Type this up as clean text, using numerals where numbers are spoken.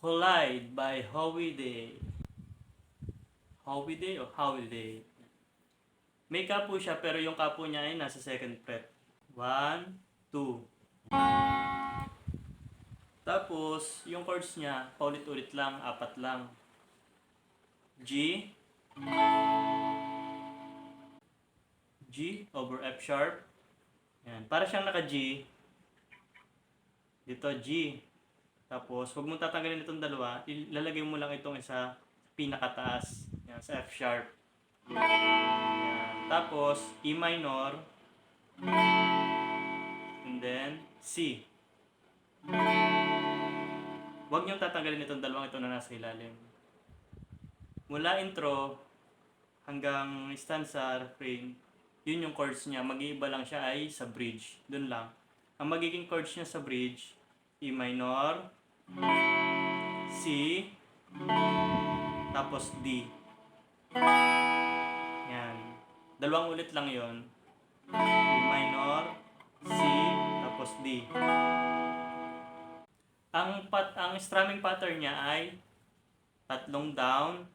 Collide by Howie Day. Howie Day o Howie Day? May kapo siya pero yung kapo niya ay nasa second fret. 1, 2. Tapos, yung chords niya, paulit-ulit lang, 4 lang. G, G over F sharp. Yan. Para siyang naka-G. Dito, G. Tapos, huwag mong tatanggalin itong dalawa. Ilalagay mo lang itong isa pinakataas. Yan, sa F sharp. Yan. Tapos, E minor. And then, C. Huwag niyong tatanggalin itong dalawang ito na nasa ilalim. Mula intro hanggang stanza, refrain, yun yung chords niya. Mag-iiba lang siya ay sa bridge. Dun lang. Ang magiging chords niya sa bridge, E minor, C, tapos D. Yan. Dalawang ulit lang yon. E minor, C, tapos D. Ang strumming pattern niya ay tatlong down,